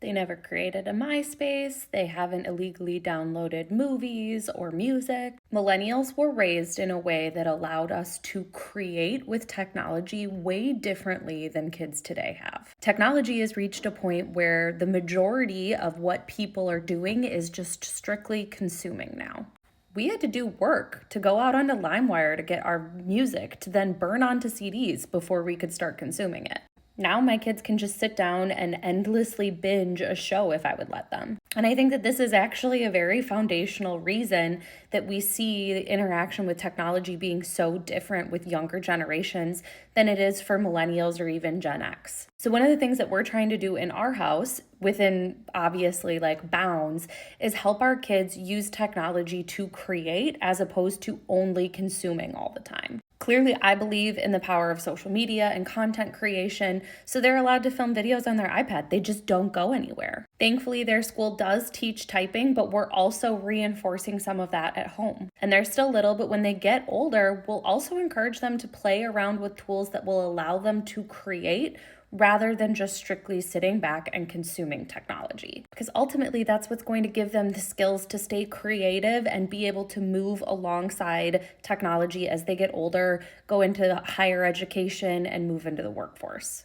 They never created a MySpace. They haven't illegally downloaded movies or music. Millennials were raised in a way that allowed us to create with technology way differently than kids today have. Technology has reached a point where the majority of what people are doing is just strictly consuming now. We had to do work to go out onto LimeWire to get our music to then burn onto CDs before we could start consuming it. Now my kids can just sit down and endlessly binge a show if I would let them. And I think that this is actually a very foundational reason that we see the interaction with technology being so different with younger generations than it is for millennials or even Gen X. So one of the things that we're trying to do in our house, within obviously like bounds, is help our kids use technology to create as opposed to only consuming all the time. Clearly, I believe in the power of social media and content creation, so they're allowed to film videos on their iPad. They just don't go anywhere. Thankfully, their school does teach typing, but we're also reinforcing some of that at home. And they're still little, but when they get older, we'll also encourage them to play around with tools that will allow them to create rather than just strictly sitting back and consuming technology. Because ultimately, that's what's going to give them the skills to stay creative and be able to move alongside technology as they get older, go into higher education, and move into the workforce.